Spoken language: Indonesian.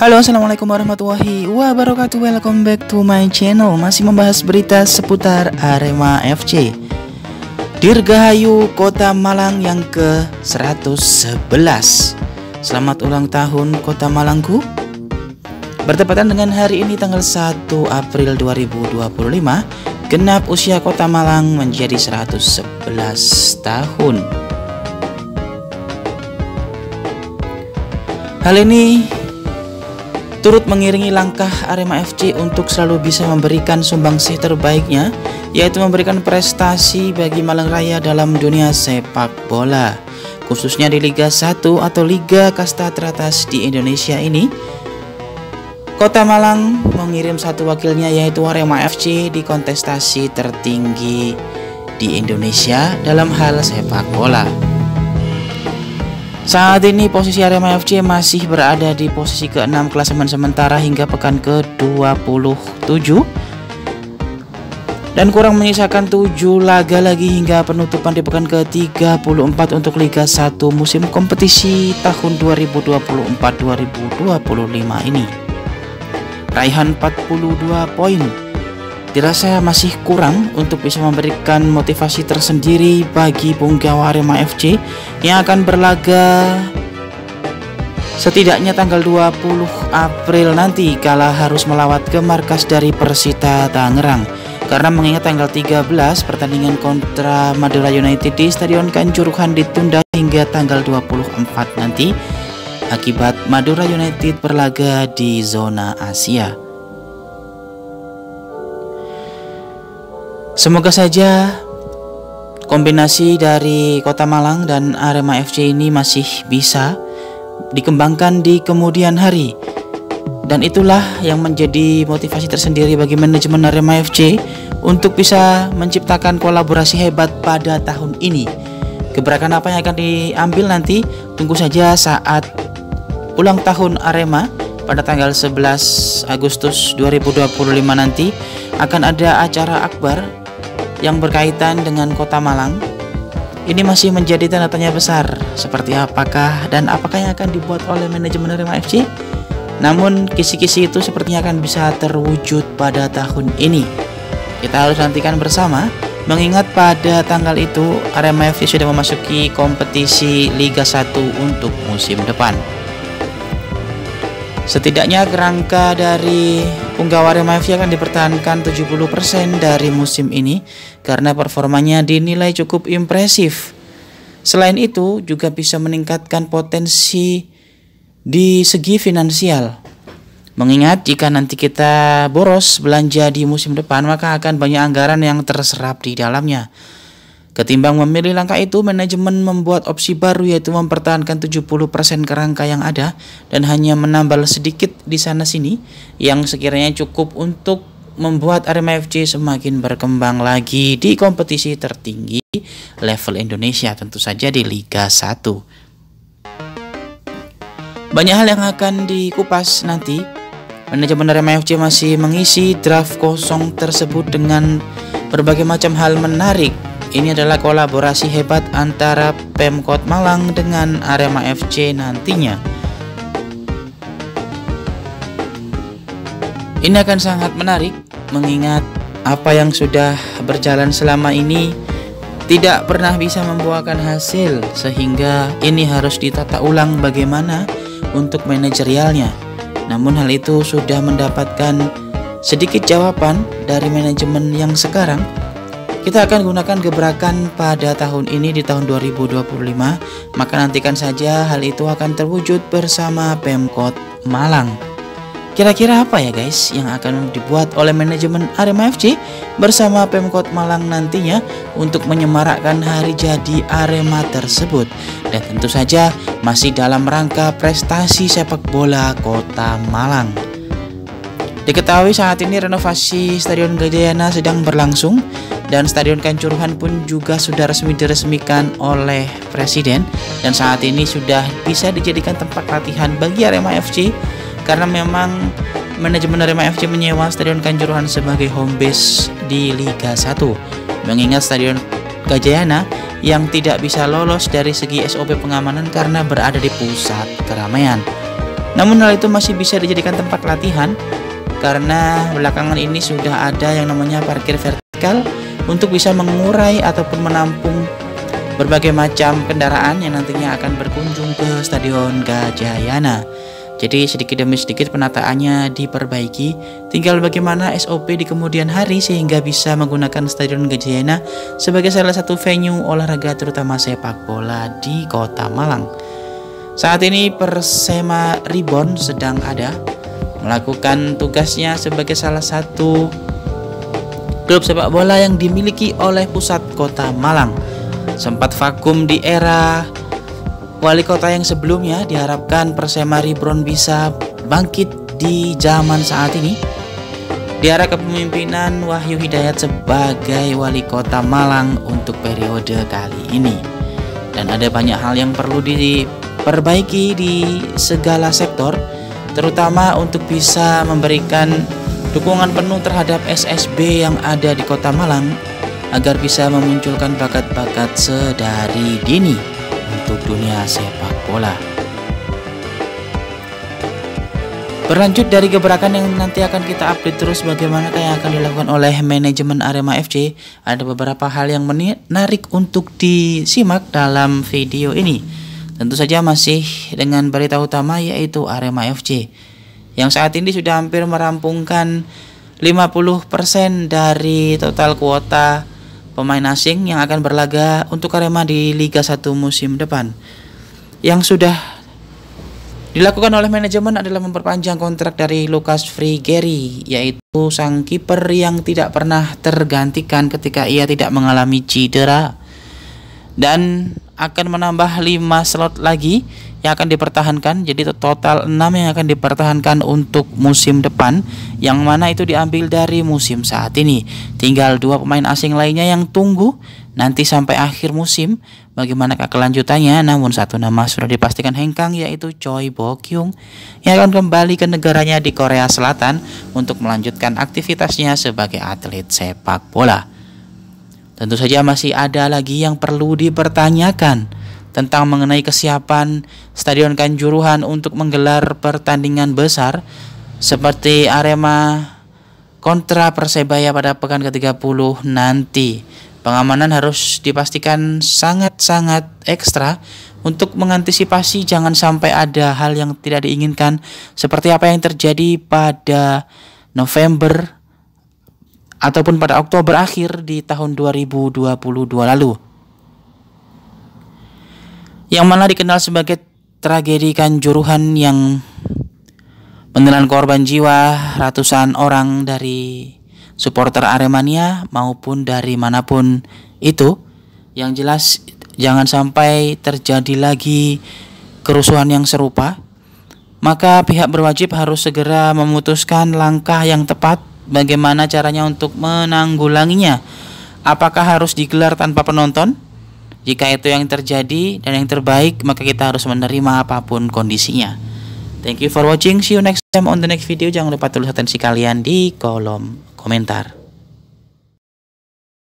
Halo, assalamualaikum warahmatullahi wabarakatuh. Welcome back to my channel. Masih membahas berita seputar Arema FC. Dirgahayu Kota Malang yang ke-111. Selamat ulang tahun Kota Malangku. Bertepatan dengan hari ini tanggal 1 April 2025, genap usia Kota Malang menjadi 111 tahun. Hal ini turut mengiringi langkah Arema FC untuk selalu bisa memberikan sumbangsih terbaiknya, yaitu memberikan prestasi bagi Malang Raya dalam dunia sepak bola, khususnya di Liga 1 atau Liga Kasta teratas di Indonesia ini. Kota Malang mengirim satu wakilnya, yaitu Arema FC, di kontestasi tertinggi di Indonesia dalam hal sepak bola. Saat ini posisi Arema FC masih berada di posisi ke-6 klasemen sementara hingga pekan ke-27 dan kurang menyisakan 7 laga lagi hingga penutupan di pekan ke-34 untuk Liga 1 musim kompetisi tahun 2024-2025 ini. Raihan 42 poin dirasa masih kurang untuk bisa memberikan motivasi tersendiri bagi punggawa Arema FC yang akan berlaga setidaknya tanggal 20 April nanti kala harus melawat ke markas dari Persita Tangerang. Karena mengingat tanggal 13 pertandingan kontra Madura United di Stadion Kanjuruhan ditunda hingga tanggal 24 nanti akibat Madura United berlaga di zona Asia. Semoga saja kombinasi dari Kota Malang dan Arema FC ini masih bisa dikembangkan di kemudian hari. Dan itulah yang menjadi motivasi tersendiri bagi manajemen Arema FC untuk bisa menciptakan kolaborasi hebat pada tahun ini. Gebrakan apa yang akan diambil nanti, tunggu saja saat ulang tahun Arema pada tanggal 11 Agustus 2025 nanti akan ada acara akbar yang berkaitan dengan Kota Malang. Ini masih menjadi tanda tanya besar, seperti apakah dan apakah yang akan dibuat oleh manajemen Arema FC. Namun kisi-kisi itu sepertinya akan bisa terwujud pada tahun ini. Kita harus nantikan bersama, mengingat pada tanggal itu Arema FC sudah memasuki kompetisi Liga 1 untuk musim depan. Setidaknya kerangka dari punggawa Arema FC akan dipertahankan 70% dari musim ini karena performanya dinilai cukup impresif. Selain itu juga bisa meningkatkan potensi di segi finansial. Mengingat jika nanti kita boros belanja di musim depan, maka akan banyak anggaran yang terserap di dalamnya. Ketimbang memilih langkah itu, manajemen membuat opsi baru, yaitu mempertahankan 70% kerangka yang ada dan hanya menambal sedikit di sana-sini yang sekiranya cukup untuk membuat Arema FC semakin berkembang lagi di kompetisi tertinggi level Indonesia, tentu saja di Liga 1. Banyak hal yang akan dikupas nanti. Manajemen Arema FC masih mengisi draft kosong tersebut dengan berbagai macam hal menarik. Ini adalah kolaborasi hebat antara Pemkot Malang dengan Arema FC nantinya. Ini akan sangat menarik mengingat apa yang sudah berjalan selama ini tidak pernah bisa membuahkan hasil, sehingga ini harus ditata ulang bagaimana untuk manajerialnya. Namun hal itu sudah mendapatkan sedikit jawaban dari manajemen yang sekarang. Kita akan gunakan gebrakan pada tahun ini di tahun 2025, maka nantikan saja hal itu akan terwujud bersama Pemkot Malang. Kira-kira apa ya guys yang akan dibuat oleh manajemen Arema FC bersama Pemkot Malang nantinya untuk menyemarakkan hari jadi Arema tersebut. Dan tentu saja masih dalam rangka prestasi sepak bola Kota Malang. Diketahui saat ini renovasi Stadion Gajayana sedang berlangsung dan Stadion Kanjuruhan pun juga sudah resmi diresmikan oleh Presiden, dan saat ini sudah bisa dijadikan tempat latihan bagi Arema FC karena memang manajemen Arema FC menyewa Stadion Kanjuruhan sebagai home base di Liga 1. Mengingat Stadion Gajayana yang tidak bisa lolos dari segi SOP pengamanan karena berada di pusat keramaian. Namun hal itu masih bisa dijadikan tempat latihan karena belakangan ini sudah ada yang namanya parkir vertikal untuk bisa mengurai ataupun menampung berbagai macam kendaraan yang nantinya akan berkunjung ke Stadion Gajayana. Jadi sedikit demi sedikit penataannya diperbaiki. Tinggal bagaimana SOP di kemudian hari sehingga bisa menggunakan Stadion Gajayana sebagai salah satu venue olahraga terutama sepak bola di Kota Malang. Saat ini Persema Reborn sedang ada melakukan tugasnya sebagai salah satu klub sepak bola yang dimiliki oleh pusat Kota Malang. Sempat vakum di era wali kota yang sebelumnya, diharapkan Persema Reborn bisa bangkit di zaman saat ini di era kepemimpinan Wahyu Hidayat sebagai wali kota Malang untuk periode kali ini. Dan ada banyak hal yang perlu diperbaiki di segala sektor, terutama untuk bisa memberikan dukungan penuh terhadap SSB yang ada di Kota Malang agar bisa memunculkan bakat-bakat sedari dini untuk dunia sepak bola. Berlanjut dari gebrakan yang nanti akan kita update terus bagaimana yang akan dilakukan oleh manajemen Arema FC, ada beberapa hal yang menarik untuk disimak dalam video ini. Tentu saja masih dengan berita utama yaitu Arema FC yang saat ini sudah hampir merampungkan 50% dari total kuota pemain asing yang akan berlaga untuk Arema di Liga 1 musim depan. Yang sudah dilakukan oleh manajemen adalah memperpanjang kontrak dari Lucas Frigeri, yaitu sang kiper yang tidak pernah tergantikan ketika ia tidak mengalami cedera, dan akan menambah 5 slot lagi yang akan dipertahankan. Jadi total 6 yang akan dipertahankan untuk musim depan, yang mana itu diambil dari musim saat ini. Tinggal 2 pemain asing lainnya yang tunggu nanti sampai akhir musim bagaimana kelanjutannya. Namun satu nama sudah dipastikan hengkang, yaitu Choi Bo-kyung yang akan kembali ke negaranya di Korea Selatan untuk melanjutkan aktivitasnya sebagai atlet sepak bola. Tentu saja masih ada lagi yang perlu dipertanyakan tentang mengenai kesiapan Stadion Kanjuruhan untuk menggelar pertandingan besar seperti Arema kontra Persebaya pada pekan ke-30 nanti. Pengamanan harus dipastikan sangat-sangat ekstra untuk mengantisipasi jangan sampai ada hal yang tidak diinginkan seperti apa yang terjadi pada November ataupun pada Oktober akhir di tahun 2022 lalu, yang mana dikenal sebagai tragedi Kanjuruhan yang menelan korban jiwa ratusan orang dari supporter Aremania maupun dari manapun itu. Yang jelas jangan sampai terjadi lagi kerusuhan yang serupa. Maka pihak berwajib harus segera memutuskan langkah yang tepat bagaimana caranya untuk menanggulanginya. Apakah harus digelar tanpa penonton? Jika itu yang terjadi dan yang terbaik, maka kita harus menerima apapun kondisinya. Thank you for watching. See you next time on the next video. Jangan lupa tulis atensi kalian di kolom komentar.